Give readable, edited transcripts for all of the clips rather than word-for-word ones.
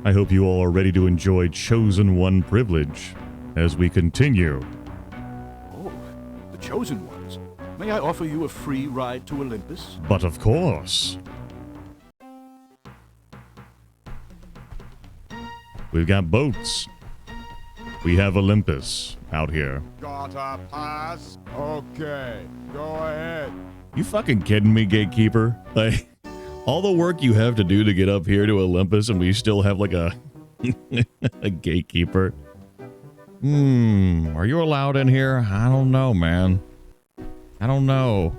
I hope you all are ready to enjoy Chosen One privilege as we continue. Oh, the Chosen Ones. May I offer you a free ride to Olympus? But of course. We've got boats. We have Olympus out here. Got a pass? Okay, go ahead. You fucking kidding me, gatekeeper? Like, all the work you have to do to get up here to Olympus and we still have like a a gatekeeper. Are you allowed in here? I don't know, man. I don't know.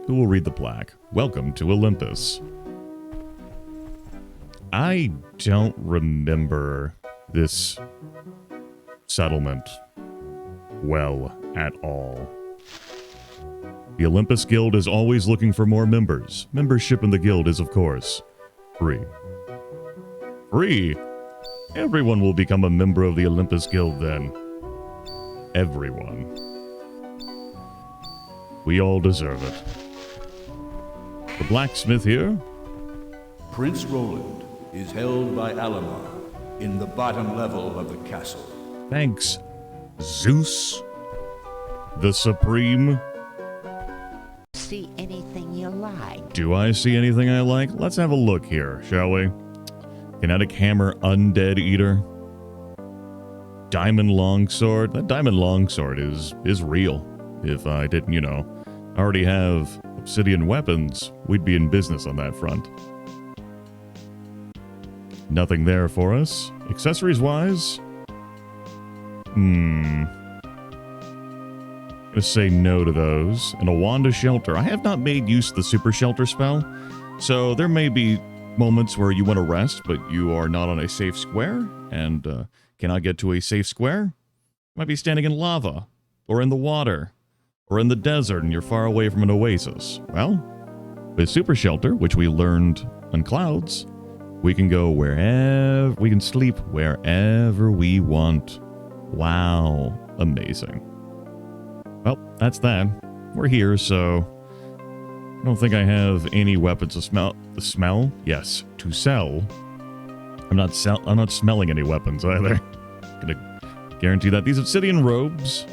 Who will read the plaque? Welcome to Olympus. I don't remember this settlement well at all. The Olympus Guild is always looking for more members. Membership in the guild is, of course, free. Free? Everyone will become a member of the Olympus Guild then. Everyone. We all deserve it. The blacksmith here? Prince Roland is held by Alamar in the bottom level of the castle. Thanks, Zeus, the Supreme. See anything you like? Do I see anything I like? Let's have a look here, shall we? Kinetic Hammer Undead Eater. Diamond Longsword. That Diamond Longsword is real. If I didn't, you know, already have obsidian weapons, we'd be in business on that front. Nothing there for us. Accessories-wise? Gonna say no to those. And a Wand of Shelter. I have not made use of the Super Shelter spell, so there may be moments where you want to rest, but you are not on a safe square, and cannot get to a safe square. Might be standing in lava, or in the water, or in the desert, and you're far away from an oasis. Well, with Super Shelter, which we learned on Clouds, we can go wherever, we can sleep wherever we want. Wow, amazing. Well, that's that. We're here, so I don't think I have any weapons to smell. Yes, to sell. I'm not smelling any weapons either. Gonna guarantee that these obsidian robes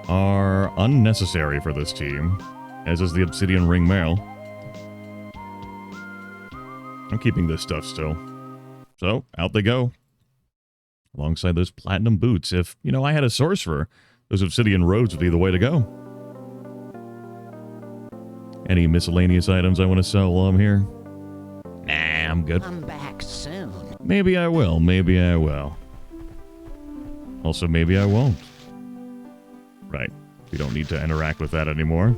are unnecessary for this team, as is the obsidian ring mail. I'm keeping this stuff still. So, out they go. Alongside those platinum boots. If, you know, I had a sorcerer, those obsidian robes would be the way to go. Any miscellaneous items I want to sell while I'm here? Nah, I'm good. Come back soon. Maybe I will. Maybe I will. Also, maybe I won't. Right. We don't need to interact with that anymore.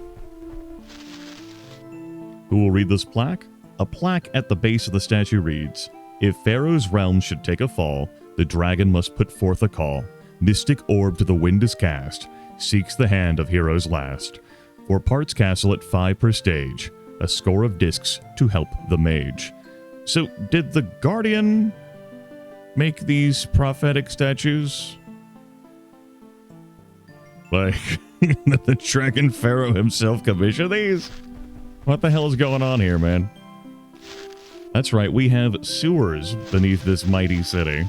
Who will read this plaque? A plaque at the base of the statue reads, "If Pharaoh's realm should take a fall, the dragon must put forth a call. Mystic orb to the wind is cast, seeks the hand of heroes last. For parts castle at 5 per stage, a score of discs to help the mage." So, did the Guardian make these prophetic statues? Like, the Dragon Pharaoh himself commissioned these? What the hell is going on here, man? That's right, we have sewers beneath this mighty city.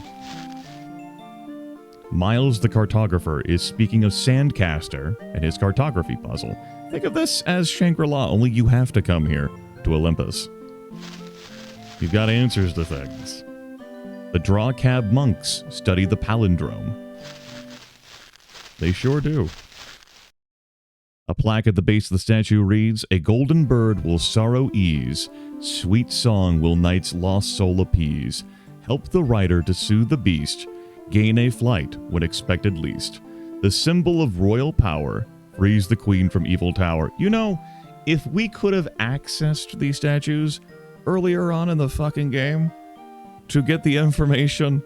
Miles the Cartographer is speaking of Sandcaster and his cartography puzzle. Think of this as Shangri-La, only you have to come here to Olympus. You've got answers to things. The Draw Cab Monks study the palindrome. They sure do. A plaque at the base of the statue reads, "A golden bird will sorrow ease. Sweet song will night's lost soul appease. Help the rider to soothe the beast. Gain a flight when expected least. The symbol of royal power. Frees the queen from evil tower." You know, if we could have accessed these statues earlier on in the fucking game to get the information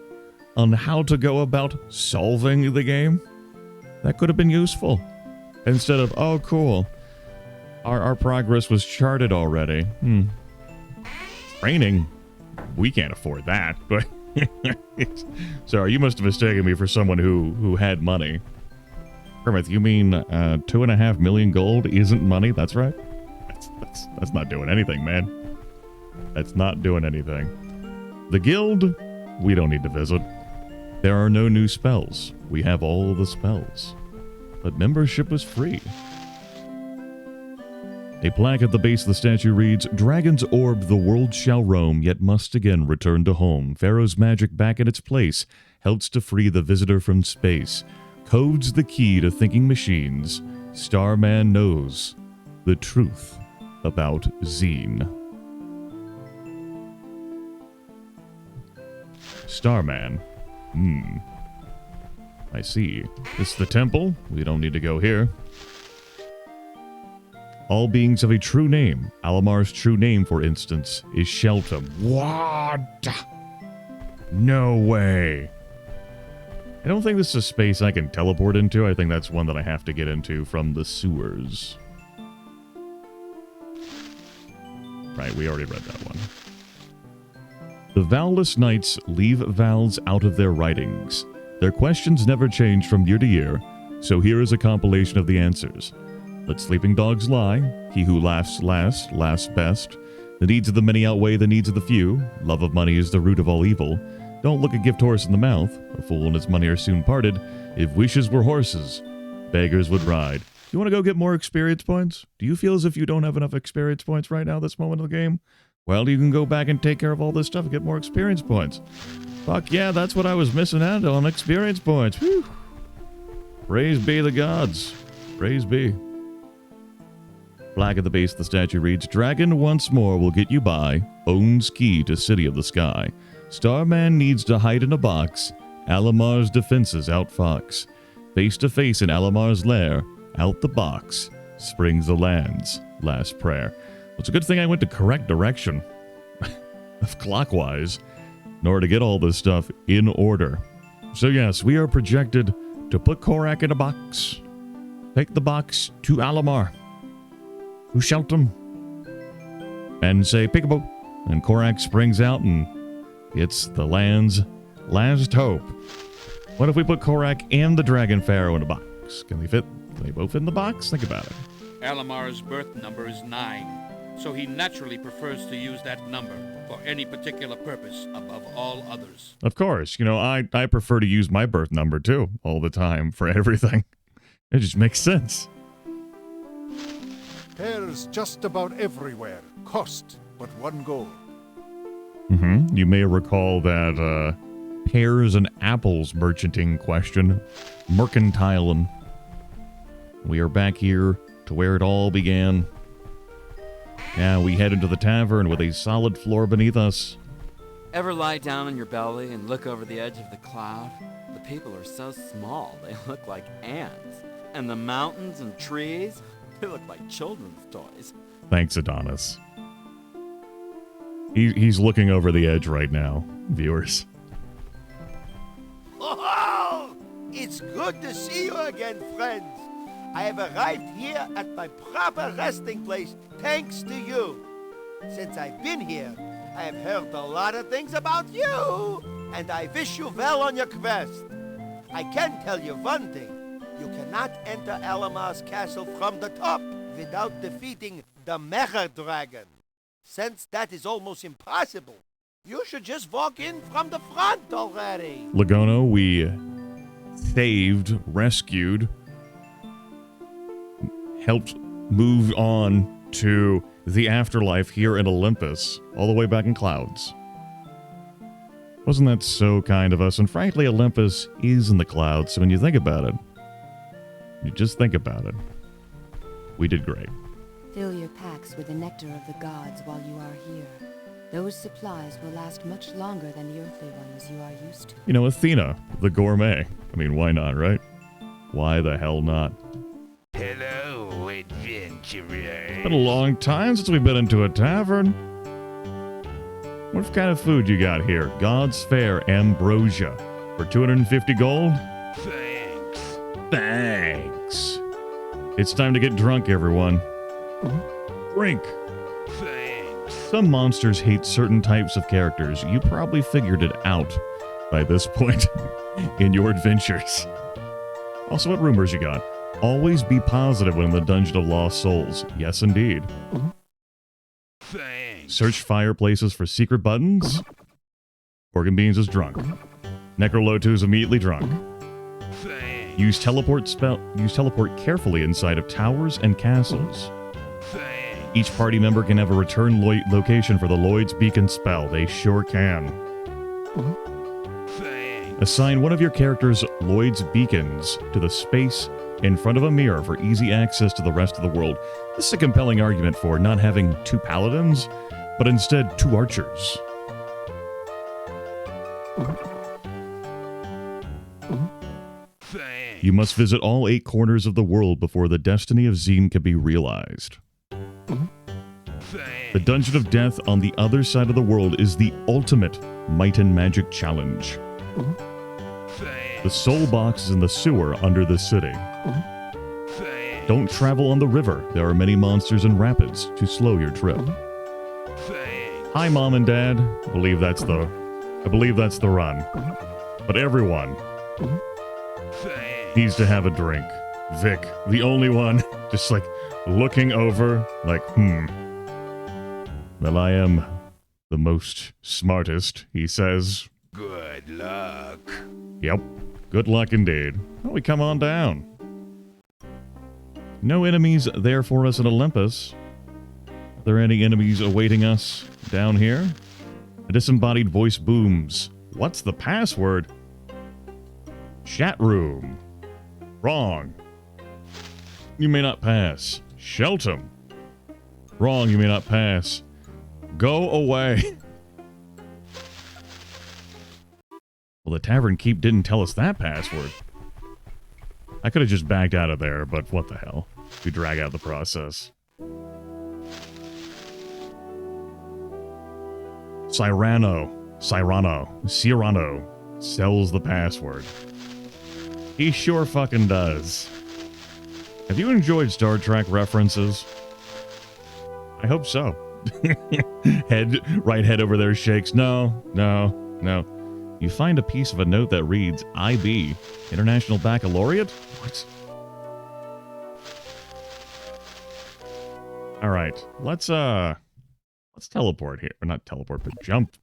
on how to go about solving the game, that could have been useful. Instead of, oh, cool, our progress was charted already. Training, we can't afford that, but sorry, you must have mistaken me for someone who had money. Grimith, you mean 2.5 million gold isn't money? That's right. That's not doing anything, man. That's not doing anything. The guild, we don't need to visit. There are no new spells. We have all the spells. But membership was free. A plaque at the base of the statue reads, Dragon's orb the world shall roam, yet must again return to home. Pharaoh's magic back in its place, helps to free the visitor from space. Codes the key to thinking machines. Starman knows the truth about Xeen. Starman. I see. This is the temple. We don't need to go here. All beings have a true name. Alamar's true name, for instance, is Sheltum. What? No way. I don't think this is a space I can teleport into. I think that's one that I have to get into from the sewers. Right, we already read that one. The vowelless knights leave vowels out of their writings. Their questions never change from year to year, so here is a compilation of the answers. Let sleeping dogs lie. He who laughs last, laughs best. The needs of the many outweigh the needs of the few. Love of money is the root of all evil. Don't look a gift horse in the mouth. A fool and his money are soon parted. If wishes were horses, beggars would ride. You want to go get more experience points? Do you feel as if you don't have enough experience points right now, this moment of the game? Well, you can go back and take care of all this stuff and get more experience points. Fuck yeah, that's what I was missing out on, experience points. Whew. Praise be the gods. Praise be. Plaque at the base of the statue reads, Dragon once more will get you by. Owns key to city of the sky. Starman needs to hide in a box. Alamar's defenses outfox. Face to face in Alamar's lair. Out the box. Springs the land's last prayer. Well, it's a good thing I went to correct direction. Of clockwise. In order to get all this stuff in order. So yes, we are projected to put Korak in a box. Take the box to Alamar. Who shout them? And say, peekaboo. And Korak springs out and gets the land's last hope. What if we put Korak and the Dragon Pharaoh in a box? Can they fit? Can they both fit in the box? Think about it. Alamar's birth number is 9, so he naturally prefers to use that number for any particular purpose above all others. Of course. You know, I prefer to use my birth number, too, all the time for everything. It just makes sense. Pears just about everywhere. Cost but one gold. You may recall that pears and apples merchanting question. Mercantiling. We are back here to where it all began. Now we head into the tavern with a solid floor beneath us. Ever lie down on your belly and look over the edge of the cloud? The people are so small, they look like ants. And the mountains and trees, they look like children's toys. Thanks, Adonis. He's looking over the edge right now, viewers. Oh, it's good to see you again, friends. I have arrived here at my proper resting place thanks to you. Since I've been here, I have heard a lot of things about you, and I wish you well on your quest. I can tell you one thing. You cannot enter Alamar's castle from the top without defeating the Mecha Dragon. Since that is almost impossible, you should just walk in from the front already. Ligono, we saved, rescued, helped move on to the afterlife here in Olympus, all the way back in clouds. Wasn't that so kind of us? And frankly, Olympus is in the clouds, so when you think about it, you just think about it. We did great. Fill your packs with the nectar of the gods while you are here. Those supplies will last much longer than the earthly ones you are used to. You know, Athena, the gourmet. I mean, why not, right? Why the hell not? Hello, adventurer. Been a long time since we've been into a tavern. What kind of food you got here? God's Fair Ambrosia. For 250 gold? Thanks. Thanks. It's time to get drunk, everyone. Drink. Thanks. Some monsters hate certain types of characters. You probably figured it out by this point in your adventures. Also, what rumors you got? Always be positive when in the Dungeon of Lost Souls. Yes, indeed. Thanks. Search fireplaces for secret buttons. Pork and Beans is drunk. Necrolotu is immediately drunk. Thanks. Use teleport carefully inside of towers and castles. Thanks. Each party member can have a return location for the Lloyd's Beacon spell. They sure can. Thanks. Assign one of your character's Lloyd's Beacons to the space in front of a mirror for easy access to the rest of the world. This is a compelling argument for not having 2 paladins, but instead 2 archers. Thanks. You must visit all 8 corners of the world before the destiny of Xeen can be realized. Thanks. The Dungeon of Death on the other side of the world is the ultimate might and magic challenge. Thanks. The soul box is in the sewer under the city. Thanks. Don't travel on the river. There are many monsters and rapids to slow your trip. Thanks. Hi, Mom and Dad. I believe that's the run. But everyone Thanks. needs to have a drink. Vic, the only one, just like looking over, like, Well, I am the most smartest, he says. Good luck. Yep. Good luck indeed. Well, we come on down. No enemies there for us in Olympus. Are there any enemies awaiting us down here? A disembodied voice booms. What's the password? Chat room. Wrong. You may not pass. Shelton. Wrong, you may not pass. Go away. Well, the Tavern Keep didn't tell us that password. I could have just backed out of there, but what the hell? We drag out the process. Cyrano sells the password. He sure fucking does. Have you enjoyed Star Trek references? I hope so. Right head over there shakes. No. You find a piece of a note that reads, IB, International Baccalaureate? What? Alright, let's teleport here. Or not teleport, but jump.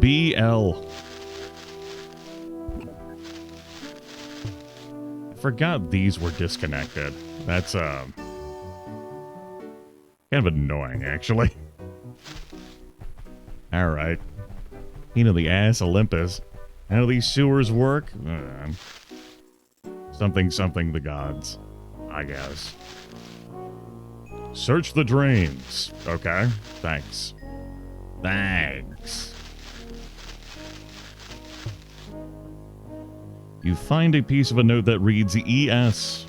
BL. I forgot these were disconnected. That's, kind of annoying, actually. Alright. You know the ass Olympus. How these sewers work? Something the gods. I guess. Search the drains. Okay. Thanks. You find a piece of a note that reads ES.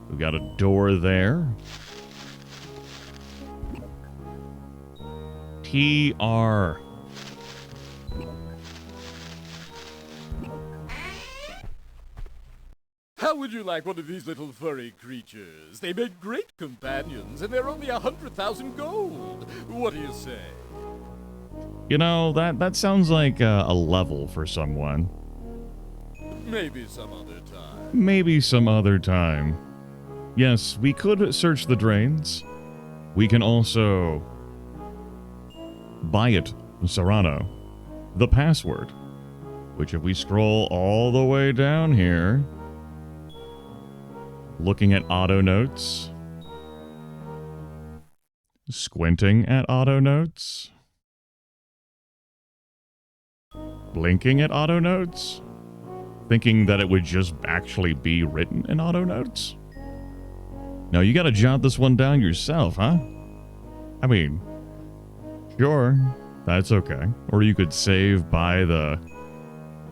We've got a door there. TR. How would you like one of these little furry creatures? They make great companions, and they're only 100,000 gold. What do you say? You know, that sounds like a level for someone. Maybe some other time. Maybe some other time. Yes, we could search the drains. We can also buy it, Serrano. The password. Which if we scroll all the way down here, looking at auto notes, squinting at auto notes, blinking at auto notes, thinking that it would just actually be written in auto notes. No, you gotta jot this one down yourself, huh? I mean, sure, that's okay. Or you could save by the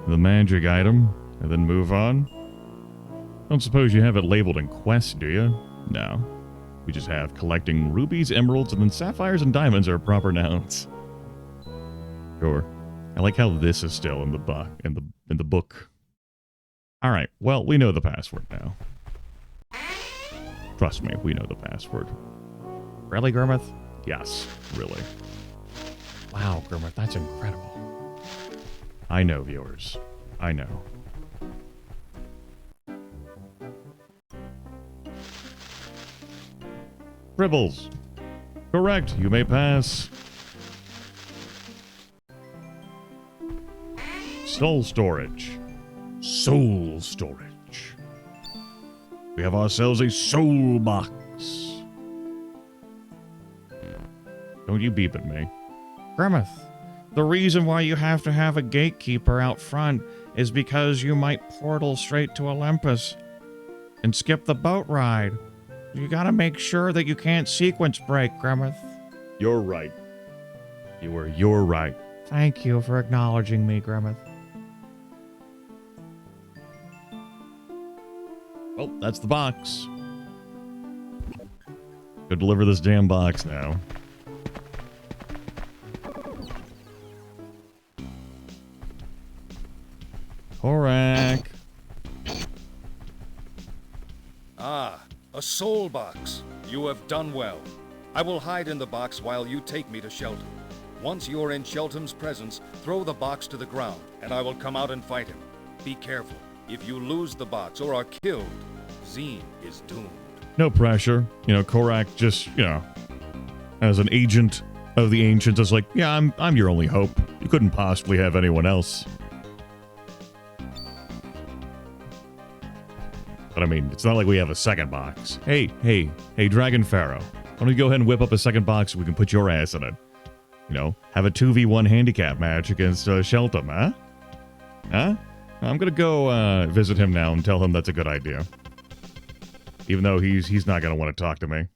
magic item and then move on. Don't suppose you have it labeled in quest, do you? No. We just have collecting rubies, emeralds, and then sapphires and diamonds are proper nouns. Sure. I like how this is still in the book. All right. Well, we know the password now. Trust me, we know the password. Really, Grimith? Yes, really. Wow, Grimith, that's incredible. I know, viewers. I know. Tribbles. Correct. You may pass. Soul storage. Soul storage. We have ourselves a soul box. Don't you beep at me. Grimith, the reason why you have to have a gatekeeper out front is because you might portal straight to Olympus and skip the boat ride. You gotta make sure that you can't sequence break, Grimith. You're right. You're right. Thank you for acknowledging me, Grimith. Well, that's the box. Go deliver this damn box now. Korak. Ah, a soul box. You have done well. I will hide in the box while you take me to Shelton. Once you're in Shelton's presence, throw the box to the ground, and I will come out and fight him. Be careful. If you lose the box or are killed, Xeen is doomed. No pressure. You know, Korak just, you know, as an agent of the Ancients, is like, yeah, I'm your only hope. You couldn't possibly have anyone else. But I mean, it's not like we have a second box. Hey, Dragon Pharaoh. Why don't you go ahead and whip up a second box so we can put your ass in it? You know, have a 2v1 handicap match against Shelton, huh? Huh? I'm gonna go visit him now and tell him that's a good idea. Even though he's not gonna want to talk to me.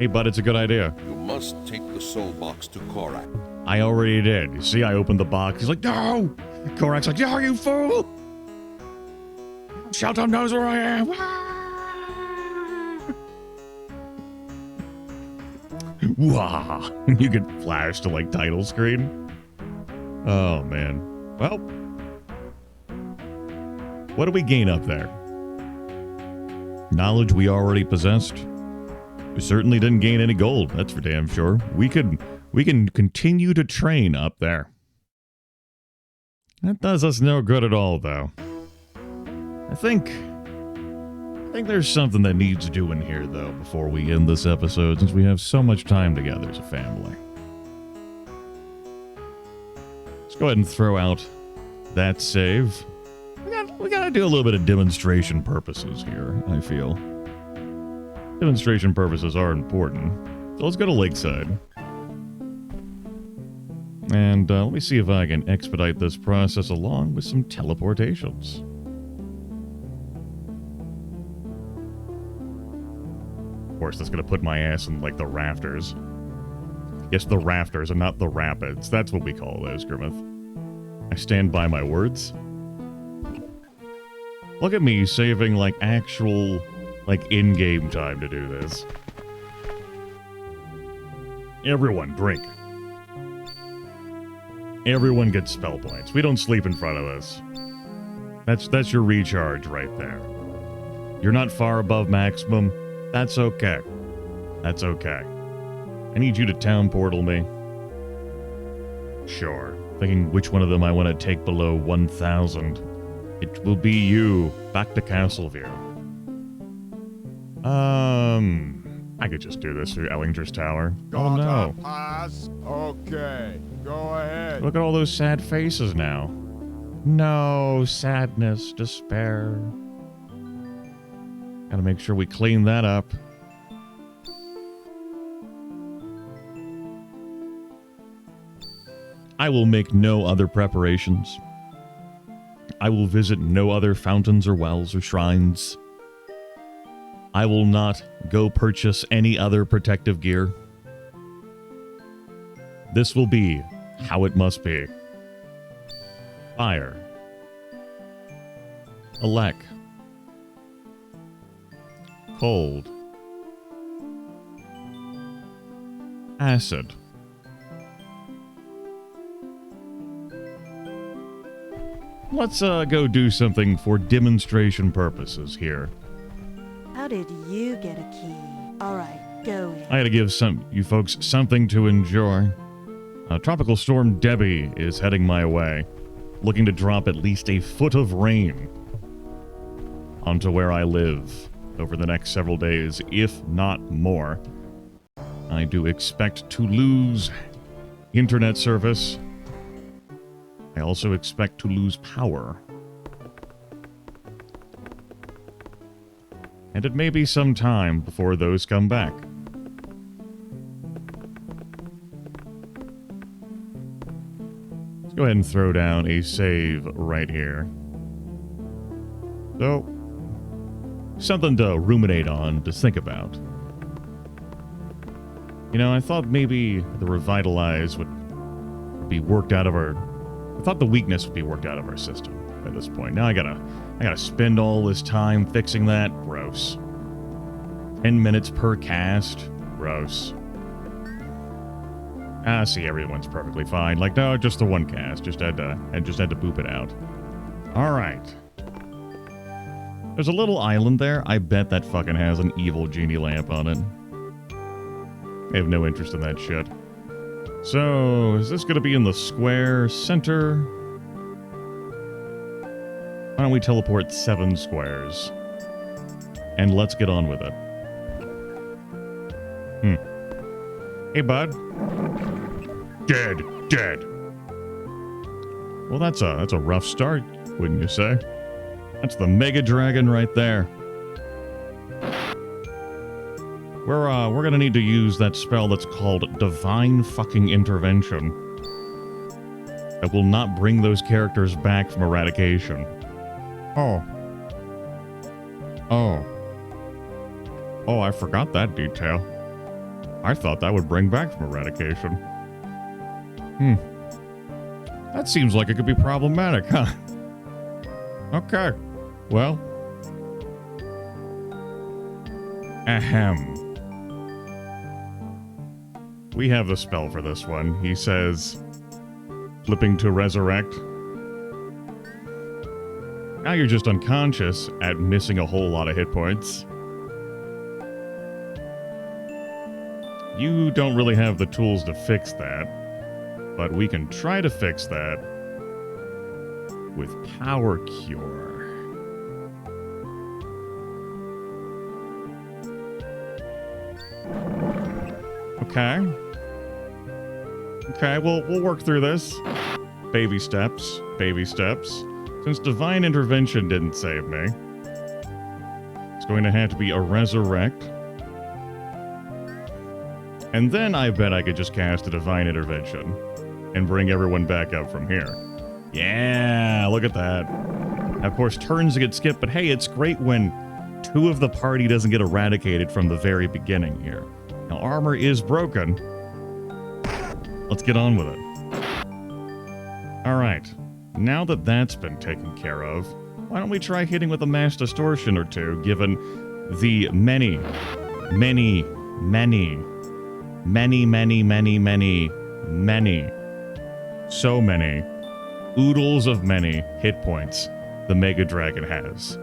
Hey, bud, it's a good idea. You must take the soul box to Korak. I already did. You see, I opened the box. He's like, no! Korak's like, no, you fool! Shelton knows where I am. Wah! You get flashed to like title screen. Oh man. Well, what do we gain up there? Knowledge we already possessed. We certainly didn't gain any gold. That's for damn sure. We can continue to train up there. That does us no good at all, though. I think there's something that needs doing here, though, before we end this episode, since we have so much time together as a family. Let's go ahead and throw out that save. We gotta do a little bit of demonstration purposes here, I feel. Demonstration purposes are important. So let's go to Lakeside. And let me see if I can expedite this process along with some teleportations. Of course, that's going to put my ass in, like, the rafters. Yes, the rafters and not the rapids. That's what we call those, Grimith. I stand by my words. Look at me saving, like, actual, like, in-game time to do this. Everyone, drink. Everyone gets spell points. We don't sleep in front of this. That's your recharge right there. You're not far above maximum. That's okay. That's okay. I need you to town portal me. Sure. Thinking which one of them I want to take below 1,000. It will be you. Back to Castleview. I could just do this through Ellinger's Tower. Oh no. Pass. Okay. Go ahead. Look at all those sad faces now. No, sadness, despair. Gotta make sure we clean that up. I will make no other preparations. I will visit no other fountains or wells or shrines. I will not go purchase any other protective gear. This will be how it must be. Fire. Elec. Cold. Acid. Let's go do something for demonstration purposes here. How did you get a key? Alright, go in. I gotta give you folks something to enjoy. Tropical Storm Debby is heading my way, looking to drop at least a foot of rain onto where I live. over the next several days, if not more. I do expect to lose internet service. I also expect to lose power. And it may be some time before those come back. Let's go ahead and throw down a save right here. So, something to ruminate on, to think about. You know, I thought maybe the Revitalize would be worked out of our... I thought the weakness would be worked out of our system by this point. Now I gotta spend all this time fixing that? Gross. 10 minutes per cast? Gross. Ah, see, everyone's perfectly fine. Like, no, just the one cast. Just had to boop it out. Alright. There's a little island there. I bet that fucking has an evil genie lamp on it. I have no interest in that shit. So, is this going to be in the square center? Why don't we teleport 7 squares? And let's get on with it. Hey, bud. Dead. Well, that's a rough start, wouldn't you say? That's the Mega Dragon right there. We're gonna need to use that spell that's called Divine Fucking Intervention. That will not bring those characters back from eradication. Oh, I forgot that detail. I thought that would bring back from eradication. That seems like it could be problematic, huh? Okay. Well. Ahem. We have the spell for this one. He says, flipping to resurrect. Now you're just unconscious at missing a whole lot of hit points. You don't really have the tools to fix that, but we can try to fix that with Power Cure. Okay, we'll work through this. Baby steps. Since Divine Intervention didn't save me, it's going to have to be a Resurrect. And then I bet I could just cast a Divine Intervention and bring everyone back up from here. Yeah, look at that. Now, of course, turns get skipped, but hey, it's great when 2 of the party doesn't get eradicated from the very beginning here. Now, armor is broken. Let's get on with it. Alright, now that that's been taken care of, why don't we try hitting with a mass distortion or two, given the many, so many, oodles of many hit points the Mega Dragon has.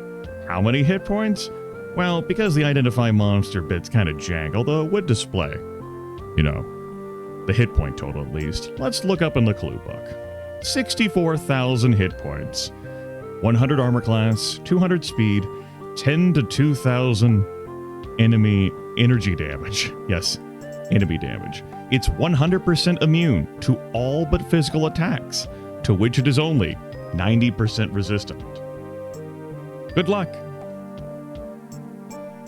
How many hit points? Well, because the Identify Monster bit's kind of jank, although it would display, you know, the hit point total at least. Let's look up in the clue book. 64,000 hit points, 100 armor class, 200 speed, 10 to 2,000 enemy energy damage. Yes, enemy damage. It's 100% immune to all but physical attacks, to which it is only 90% resistant. Good luck.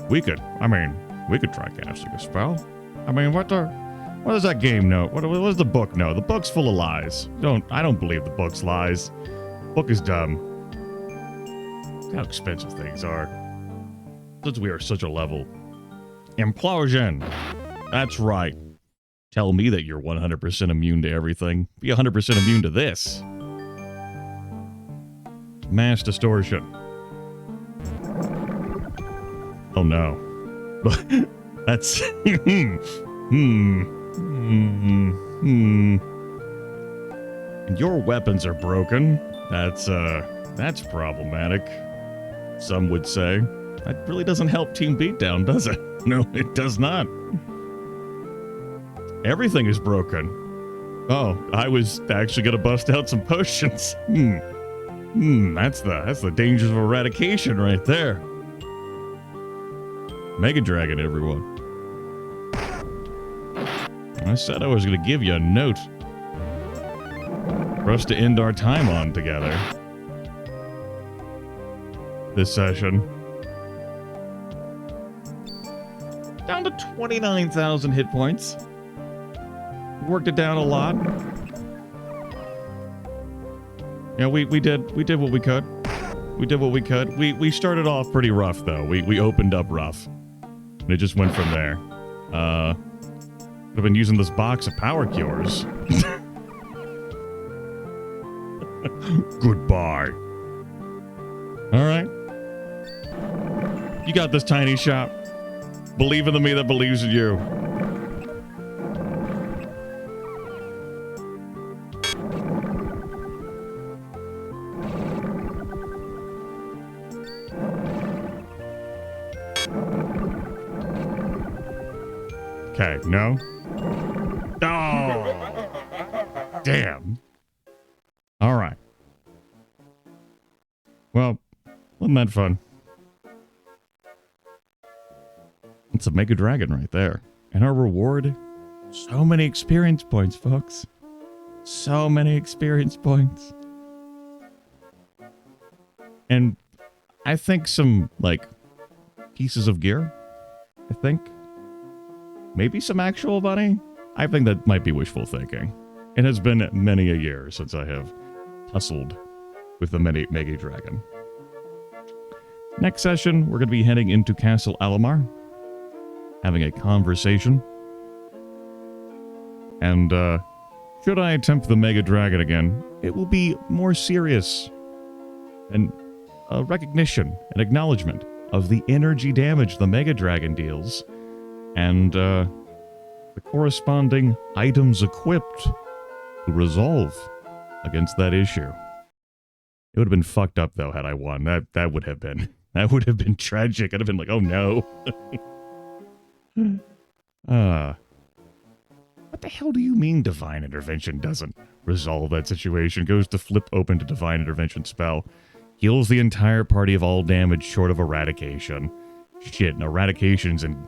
We could try casting a spell. I mean, what does that game know? What does the book know? The book's full of lies. I don't believe the book's lies. The book is dumb. Look how expensive things are. Since we are such a level. Implosion. That's right. Tell me that you're 100% immune to everything. Be 100% immune to this. Mass distortion. Oh no. That's... Your weapons are broken. That's problematic. Some would say. That really doesn't help Team Beatdown, does it? No, it does not. Everything is broken. Oh, I was actually gonna bust out some potions. That's the dangers of eradication right there. Mega Dragon, everyone. I said I was going to give you a note for us to end our time on together. This session. Down to 29,000 hit points. Worked it down a lot. Yeah, we did what we could. We did what we could. We started off pretty rough though. We opened up rough. And it just went from there. I've been using this box of power cures. Goodbye. Alright. You got this, tiny shop. Believe in the me that believes in you. Okay, no? Oh! Damn. Alright. Well, wasn't that fun? It's a Mega Dragon right there. And our reward? So many experience points, folks. So many experience points. And I think some, like, pieces of gear. I think. Maybe some actual money? I think that might be wishful thinking. It has been many a year since I have tussled with the Mega Dragon. Next session, we're going to be heading into Castle Alamar, having a conversation. And, should I attempt the Mega Dragon again, it will be more serious. And a recognition, an acknowledgement of the energy damage the Mega Dragon deals. And, the corresponding items equipped to resolve against that issue. It would have been fucked up, though, had I won. That would have been tragic. I'd have been like, oh no. What the hell do you mean Divine Intervention doesn't resolve that situation? Goes to flip open to Divine Intervention spell. Heals the entire party of all damage short of Eradication. Shit, and Eradication's in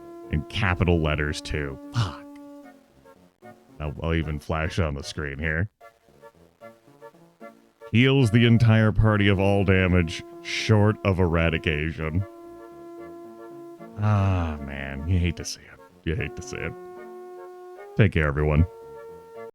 capital letters, too. Fuck. I'll even flash on the screen here. Heals the entire party of all damage short of Eradication. Ah, man. You hate to see it. You hate to see it. Take care, everyone.